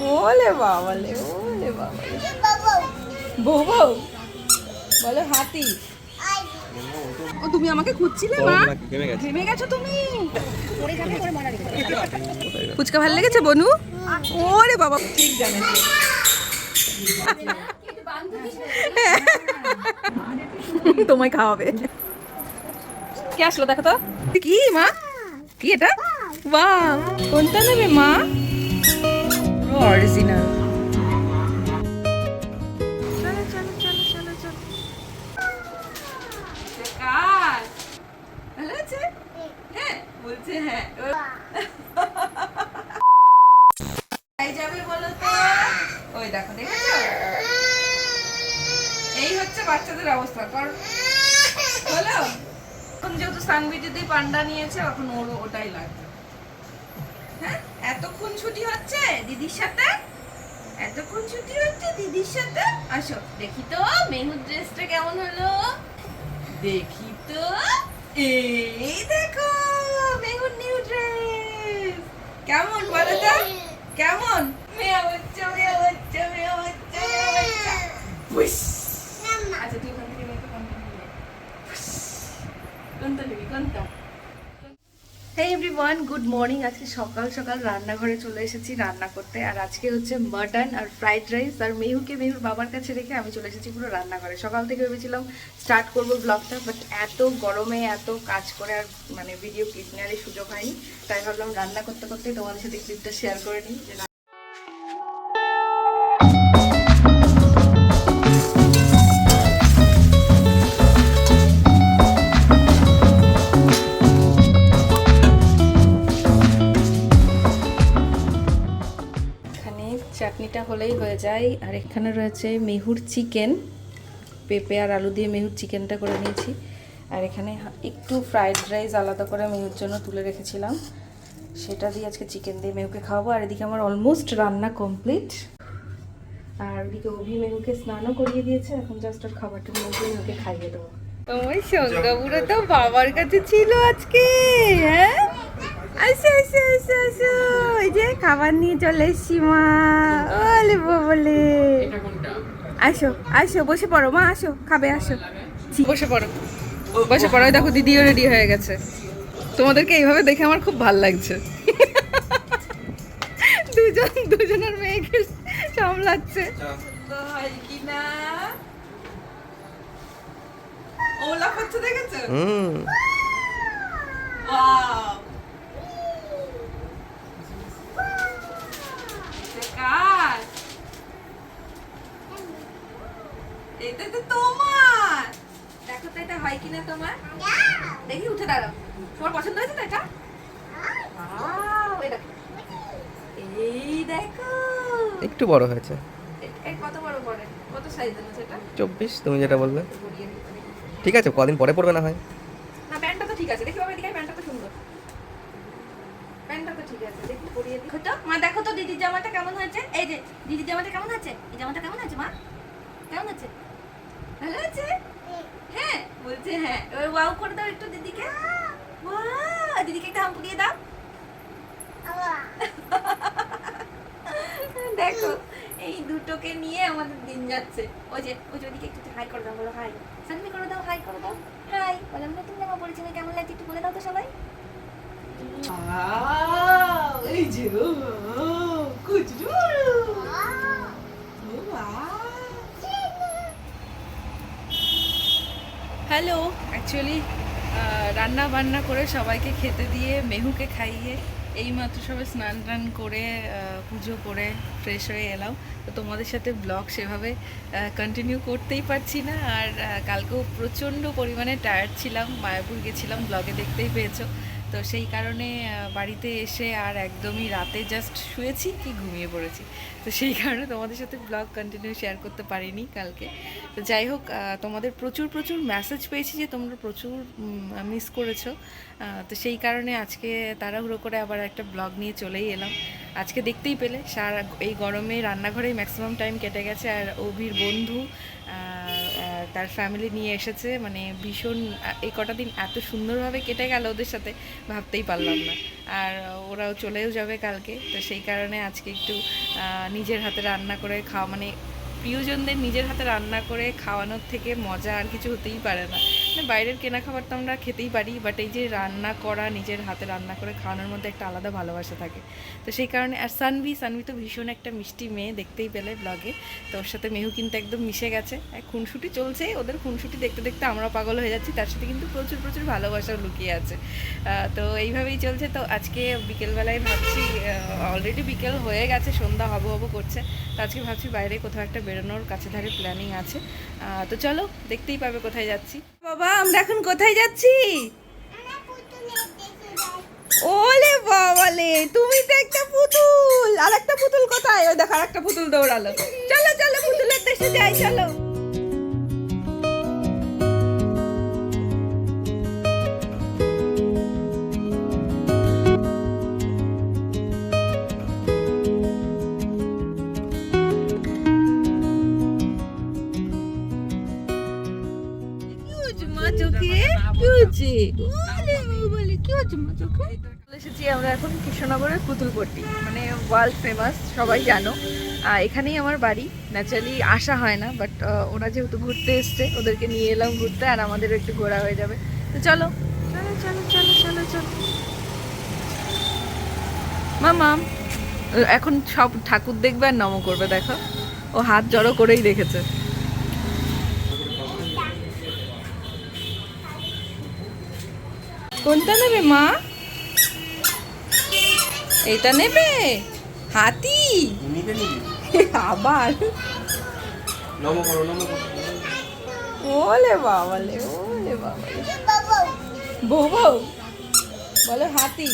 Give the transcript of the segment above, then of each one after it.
ওলে বাবালে, ওলে বাবালে, বউ বউ বলো হাতি। ও তুমি আমাকে খুঁজছিলে মা? ঘেমে গেছো তুমি? ফুচকা ভালো লেগেছে বনু? ওরে বাবা ঠিক জানেছে। তোমায় খাওয়াবে। কে আসলো দেখো তো? কি মা? কি এটা? বাহ, কোনটা নেবে মা? অরিজিনাল। চলো চলো চলো চলো চলো। কার ভালো আছে? হ্যাঁ বলছে হ্যাঁ। এই যাবে বলো তো? ওই দেখো দেখেছো? এই হচ্ছে বাচ্চাদের অবস্থা। কারণ হলো এখন যেহেতু সানবিদিদি পান্ডা নিয়েছে, এখন ওর ওটাই লাগবে। হ্যাঁ এতক্ষণ ছুটি হচ্ছে দিদির সাথে, এতক্ষণ ছুটি হচ্ছে দিদির সাথে। আসো দেখি তো মেহুর ড্রেসটা কেমন হলো, দেখি তো। এই দেখো মেহুর নিউ ড্রেস কেমন বলো তো? কেমন? মেয়া বাচ্চা মেয়া বাচ্চা মেয়া বাচ্চা মেয়া বাচ্চা। উইশ। আচ্ছা তুই ওখান থেকে মেয়েকে কোনটা নিবি? কোনটা নিবি কোনটা? হেই এভরিওয়ান, গুড মর্নিং। আজকে সকাল সকাল রান্নাঘরে চলে এসেছি রান্না করতে। আর আজকে হচ্ছে মাটন আর ফ্রাইড রাইস। আর মেহুকে মেহুর বাবার কাছে রেখে আমি চলে এসেছি পুরো রান্নাঘরে। সকাল থেকে ভেবেছিলাম স্টার্ট করবো ব্লগটা, বাট এত গরমে এত কাজ করে আর মানে ভিডিও ক্লিপ নেওয়ারই সুযোগ হয়নি। তাই ভাবলাম রান্না করতে করতেই তোমাদের সাথে ক্লিপটা শেয়ার করে নিই। চাটনিটা হলেই হয়ে যায়। আর এখানে রয়েছে মেহুর চিকেন, পেঁপে আর আলু দিয়ে মেহুর চিকেনটা করে নিয়েছি। আর এখানে একটু ফ্রাইড রাইস আলাদা করে মেহুর জন্য তুলে রেখেছিলাম, সেটা দিয়ে আজকে চিকেন দিয়ে মেহুকে খাওয়াবো। আর এদিকে আমার অলমোস্ট রান্না কমপ্লিট। আর ওদিকে অভি মেহুকে স্নানও করিয়ে দিয়েছে, এখন জাস্ট আর খাবারটা মেহুকে খাইয়ে দেবো। তোমার সঙ্গাপুরে তো বাবার কাছে ছিল আজকে। হ্যাঁ আসো আসো আসো আসো, এই যে খাবার নিয়ে চলে এসছি মা। ওলে বলে আসো আসো, বসে পড়ো মা, আসো খাবে, আসো বসে পড়ো বসে পড়ো। দেখো দিদিও রেডি হয়ে গেছে। তোমাদেরকে এইভাবে দেখে আমার খুব ভালো লাগছে। দুজনের মেয়েকে সামলাচ্ছে। কিনা ওলা করছে দেখেছো? এটা তো তোমার, দেখো তো এটা হয় কিনা তোমার। দেখি উঠে দাঁড়াও, তোমার পছন্দ হয়েছে তো এটা? এই দেখো একটু বড় হয়েছে। কত বড় পড়ে, কত সাইজ আছে এটা? 24 তুমি যেটা বললে। ঠিক আছে, কদিন পরে পড়বে না হয়। না প্যান্টটা তো ঠিক আছে, দেখি বাবা এদিকে প্যান্টটা তো সুন্দর, প্যান্টটা তো ঠিক আছে, দেখি পরিয়ে দেখো তো মা। দেখো তো দিদির জামাটা কেমন হয়েছে? এই যে দিদির জামাটা কেমন হয়েছে? এই জামাটা কেমন হয়েছে মা? কেমন আছে? ভালো আছে? হ্যাঁ বলছে হ্যাঁ। এবার ওয়াও করে দাও একটু দিদিকে। ওয়াও, দিদিকে একটা হাম্পু দিয়ে দাও। দেখো এই দুটোকে নিয়ে আমাদের দিন যাচ্ছে। ওই যে ওদিকে একটু হাই করে দাও, বলো হাই। সামনে করে দাও, হাই করে দাও, হাই। বললাম নতুন জামা পরেছি না, কেমন লাগছে একটু বলে দাও তো সবাই। এই যে হ্যালো। অ্যাকচুয়ালি রান্না বান্না করে সবাইকে খেতে দিয়ে মেহুকে খাইয়ে এইমাত্র সবাই স্নান টান করে পুজো করে ফ্রেশ হয়ে এলাম। তো তোমাদের সাথে ব্লগ সেভাবে কন্টিনিউ করতেই পারছি না। আর কালকেও প্রচণ্ড পরিমাণে টায়ার্ড ছিলাম, মায়াপুর গেছিলাম, ব্লগে দেখতেই পেয়েছো। তো সেই কারণে বাড়িতে এসে আর একদমই রাতে জাস্ট শুয়েছি কি ঘুমিয়ে পড়েছি। তো সেই কারণে তোমাদের সাথে ব্লগ কন্টিনিউ শেয়ার করতে পারিনি কালকে। তো যাই হোক, তোমাদের প্রচুর প্রচুর মেসেজ পেয়েছি যে তোমরা প্রচুর মিস করেছো। তো সেই কারণে আজকে তাড়াহুড়ো করে আবার একটা ব্লগ নিয়ে চলেই এলাম। আজকে দেখতেই পেলে সারা এই গরমে রান্নাঘরেই ম্যাক্সিমাম টাইম কেটে গেছে। আর অভির বন্ধু আর তার ফ্যামিলি নিয়ে এসেছে, মানে ভীষণ এই কটা দিন এত সুন্দরভাবে কেটে গেল ওদের সাথে, ভাবতেই পারলাম না। আর ওরাও চলেও যাবে কালকে, তো সেই কারণে আজকে একটু নিজের হাতে রান্না করে খাওয়া, মানে প্রিয়জনদের নিজের হাতে রান্না করে খাওয়ানোর থেকে মজা আর কিছু হতেই পারে না। মানে বাইরের কেনা খাবার তো আমরা খেতেই পারি, বাট এই যে রান্না করা, নিজের হাতে রান্না করে খাওয়ানোর মধ্যে একটা আলাদা ভালোবাসা থাকে। তো সেই কারণে আর সানভি তো ভীষণ একটা মিষ্টি মেয়ে, দেখতেই পেলে ব্লগে। তো ওর সাথে মেহু কিন্তু একদম মিশে গেছে, খুনসুটি চলছে ওদের, খুনসুটি দেখতে দেখতে আমরা পাগল হয়ে যাচ্ছি, তার সাথে কিন্তু প্রচুর প্রচুর ভালোবাসাও লুকিয়ে আছে। তো এইভাবেই চলছে। তো আজকে বিকেলবেলায় ভাবছি, অলরেডি বিকেল হয়ে গেছে, সন্ধ্যা হব করছে, তো আজকে ভাবছি বাইরে কোথাও একটা বেরোনোর কাছে ধারে প্ল্যানিং আছে। তো চলো, দেখতেই পাবে কোথায় যাচ্ছি। বাবা আমরা এখন কোথায় যাচ্ছি? ওলে বাবালে, তুমি তো একটা পুতুল, আর একটা পুতুল কোথায়? ওই দেখো আর একটা পুতুল দৌড়ালো। চলো চলো পুতুলের দেশে যাই, চলো। এসেছি আমরা এখন কৃষ্ণনগরের পুতুলপট্টি, মানে ওয়ার্ল্ড ফেমাস, সবাই জানো। এখানেই আমার বাড়ি। ন্যাচারালি আসা হয় না, বাট ওরা যেহেতু ঘুরতে এসছে, ওদেরকে নিয়ে এলাম ঘুরতে, আর আমাদেরও একটু ঘোরা হয়ে যাবে। তো চলো চলো চলো চলো চলো চলো মামা। এখন সব ঠাকুর দেখবে আর নম করবে, দেখো ও হাত জড়ো করেই রেখেছে। কোনটা নেবে মা? এটা নেবে? হাতি আবার? ওলে বাবালে, ওলে বাবালে, বউ বউ বলো হাতি।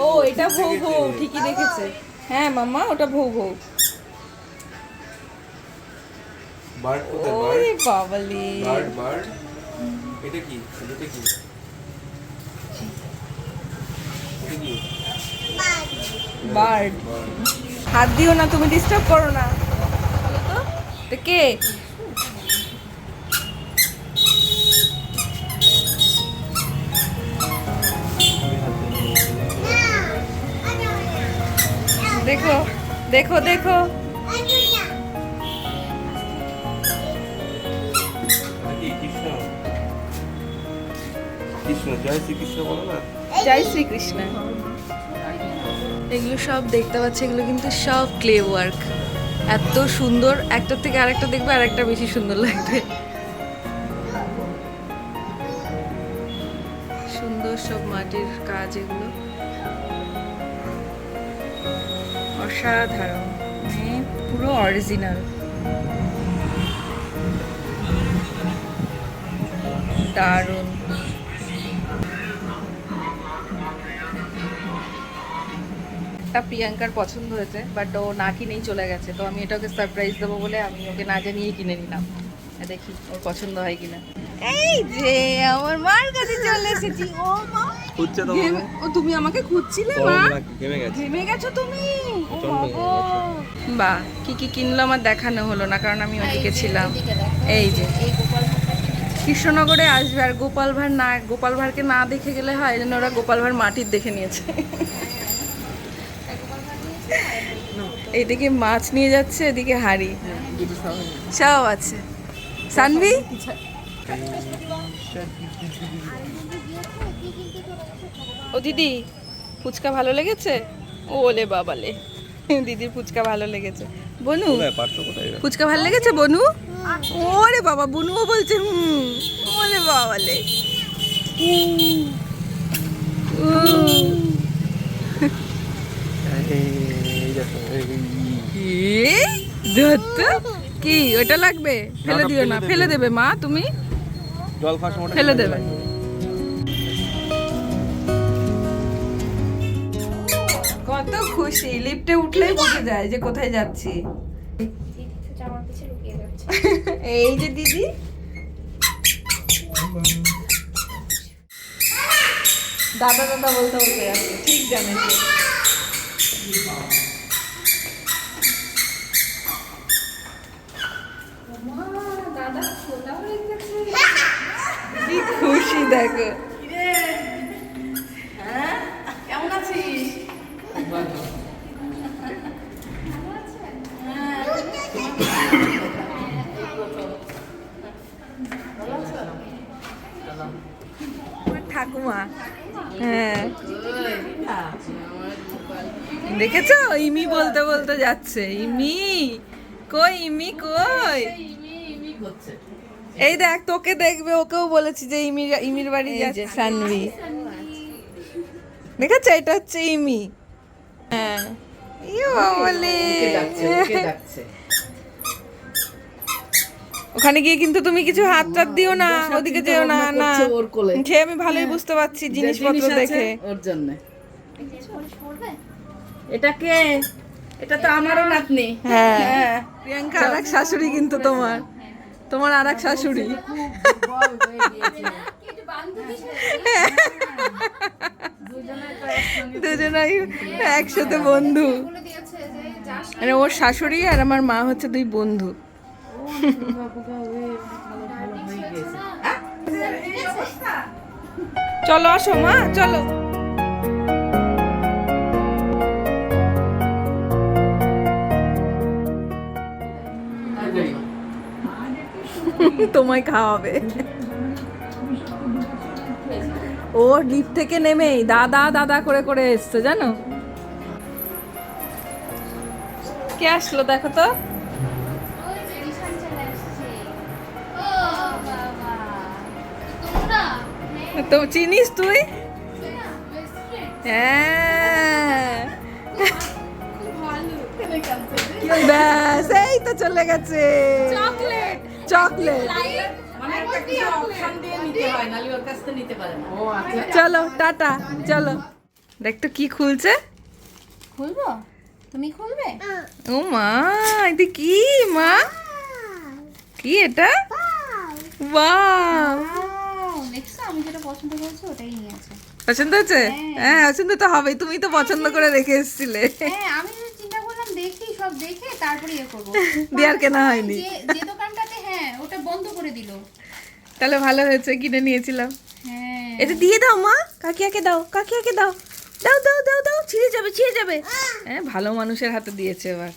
ও এটা ভৌ ভৌ, ঠিকই দেখেছে। হ্যাঁ মাম্মা, ওটা ভৌ ভৌ। ওরে বাবালে, এটা কি? এটা কি? বার্ড। হাত দিও না, তুমি ডিস্টার্ব করো না। বলো তো কে? দেখো দেখো দেখো, কৃষ্ণ, জয় শ্রীকৃষ্ণ বলো না। জয় শ্রীকৃষ্ণ। এগুলো সব দেখতে পাচ্ছি, এগুলো কিন্তু সব ক্লে ওয়ার্ক, এত সুন্দর, একটার থেকে আরেকটা দেখবে আর একটা বেশি সুন্দর লাগবে। সুন্দর সব মাটির কাজ, এগুলো অসাধারণ, মানে পুরো অরিজিনাল, দারুণ। প্রিয়াঙ্কার পছন্দ হয়েছে, বাট ও না কিনেই চলে গেছে, তো আমি এটা ওকে সারপ্রাইজ দেবো বলে আমি ওকে না জানিয়ে কিনে নিলাম। দেখি ওর পছন্দ হয় কিনা। এই যে আমার মার কাছে চলে এসেছি। ও মা, খুঁজছে তো ও তুমি আমাকে খুঁজছিলে মা? ঘেমে গেছো তুমি? ও বাবা, বাহ, কি কি কিনলো আমার দেখানো হলো না, কারণ আমি ওদিকে ছিলাম। এই যে কৃষ্ণনগরে আসবে, আর গোপাল ভাঁড় না, গোপাল ভাঁড়কে না দেখে গেলে হয়, এই জন্য ওরা গোপাল ভাঁড় মাটির দেখে নিয়েছে। এইদিকে মাছ নিয়ে যাচ্ছে, এদিকে হাড়ি, সব আছে। সানভি, ও দিদি ফুচকা ভালো লেগেছে? ওলে বাবালে, দিদির ফুচকা ভালো লেগেছে। বনু ফুচকা ভালো লেগেছে? বনু, ওরে বাবা, বনুও বলছে হুম। ওলে বাবালে, কি ওটা লাগবে? ফেলে দিও না, ফেলে দেবে মা, তুমি জল খাওয়ার সময় ফেলে দেবে। কত খুশি, লিফটে উঠলেই বুঝে যায় যে কোথায় যাচ্ছি। এই যে দিদি, দাদা দাদা বলতে বলতে যাচ্ছে, ঠিক জানে সে। দেখো। কেমন আছিস? ঠাকুমা, হ্যাঁ দেখেছো ইমি বলতে বলতে যাচ্ছে। ইমি কই, ইমি কই? এই দেখ, তোকে দেখবে, ওকেও বলেছি যে ইমির বাড়ি যাচ্ছে। সানভি দেখেছো, এটা হচ্ছে ইমি। হ্যাঁ ইয়ে বলে ওখানে গিয়ে কিন্তু তুমি কিছু হাত টাত দিও না, ওদিকে যেও না। না সে আমি ভালোই বুঝতে পারছি জিনিসপত্র দেখে। ওর জন্য এটা কে? এটা তো আমারও নাতনি। হ্যাঁ প্রিয়াঙ্কা আরেক শাশুড়ি কিন্তু তোমার আরেক শাশুড়ি। দুজনাই একসাথে বন্ধু, মানে ওর শাশুড়ি আর আমার মা হচ্ছে দুই বন্ধু। চলো আসো মা, চলো। তোমায় খাওয়াবে। ও লিফট থেকে নেমেই দাদা দাদা করে করে এসছে, জানো? কে আসলো দেখো তো। তো চিনিস তুই? হ্যাঁ ব্যাস, এই তো চলে গেছে। চকলেট চলো টাটা, চলো। দেখ তো কি খুলছে। খুলবো? তুমি খুলবে? ও মা, এটা কি মা? কি এটা? বাহ, দেখছো আমি যেটা পছন্দ করেছি ওটাই নিয়েছে। পছন্দ হয়েছে? হ্যাঁ পছন্দ তো হবেই, তুমি তো পছন্দ করে রেখে এসেছিলে। হ্যাঁ আমি চিন্তা করলাম দেখি, সব দেখে তারপরে ইয়ে করবো। দেয়ার কেনা হয়নি। যে দোকানটাতে হ্যাঁ ওটা বন্ধ করে দিল। তাহলে ভালো হয়েছে, কিনে নিয়েছিলাম। হ্যাঁ এটা দিয়ে দাও মা, কাকিয়াকে দাও, কাকিয়াকে দাও, দাও দাও দাও দাও, ছিঁড়ে যাবে ছিঁড়ে যাবে। হ্যাঁ ভালো মানুষের হাতে দিয়েছে এবার।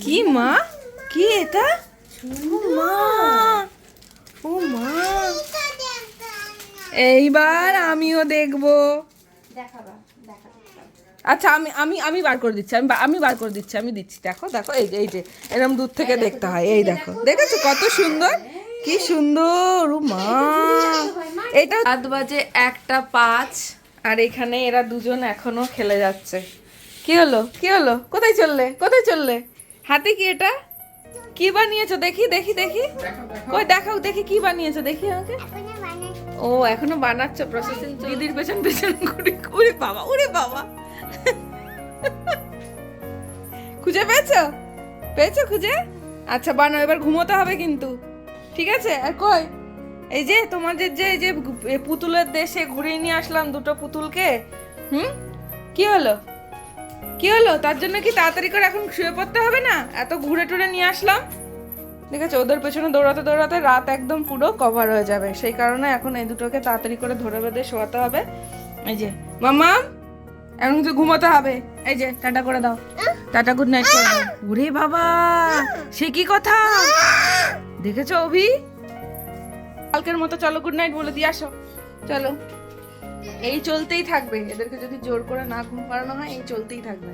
কি মা, কি এটা? ও মা, ও মা, এইবার আমিও দেখবো। দেখাবা, দেখাতে। আচ্ছা আমি আমি আমি বার করে দিচ্ছি, আমি বার করে দিচ্ছি, আমি দিচ্ছি। দেখো দেখো, এই যে এরকম দূর থেকে দেখতে হয়। এই দেখো, দেখেছো কত সুন্দর, কি সুন্দর। ও মা, এটা 7 বাজে 1:05 আর এখানে এরা দুজন এখনো খেলে যাচ্ছে। কি হলো, কি হলো? কোথায় চললে, কোথায় চললে? হাতে কি এটা? কি বানিয়েছো দেখি দেখি দেখি, কই দেখাও দেখি কি বানিয়েছো দেখি আমাকে। ও এখনো বানাচ্ছো, প্রসেসিং। দিদির পেছন পেছন ঘুরে, ওরে বাবা, ওরে বাবা। খুঁজে পেয়েছো? পেয়েছো খুঁজে? আচ্ছা বানাও, এবার ঘুমোতে হবে কিন্তু, ঠিক আছে? আর কই এই যে তোমাদের যে এই যে পুতুলের দেশে ঘুরিয়ে নিয়ে আসলাম দুটো পুতুলকে, কি হলো, কি হলো? তার জন্য কি তাড়াতাড়ি করে এখন শুয়ে পড়তে হবে না? এত ঘুরে টুরে নিয়ে আসলাম, ঠিক আছে? ওদের পেছনে দৌড়াতে দৌড়াতে রাত একদম পুরো কভার হয়ে যাবে, সেই কারণে এখন এই দুটোকে তাড়াতাড়ি করে ধরে বেঁধে শোয়াতে হবে। এই যে মাম্মা, এখন কিন্তু ঘুমোতে হবে। এই যে টাটা করে দাও, টাটা গুড নাইট করে দাও। ওরে বাবা, সে কি কথা দেখেছো অভি? কালকের মতো চলো গুড নাইট বলে দিয়ে আসো, চলো। এই চলতেই থাকবে, এদেরকে যদি জোর করে না ঘুম পাড়ানো হয় এই চলতেই থাকবে,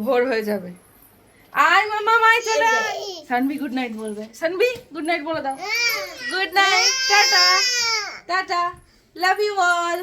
ভোর হয়ে যাবে। আয় মামা, মাই চলে আয়। সানভি গুড নাইট বলবে, সানভি গুড নাইট বলে দাও। Good night, tata tata, love you all.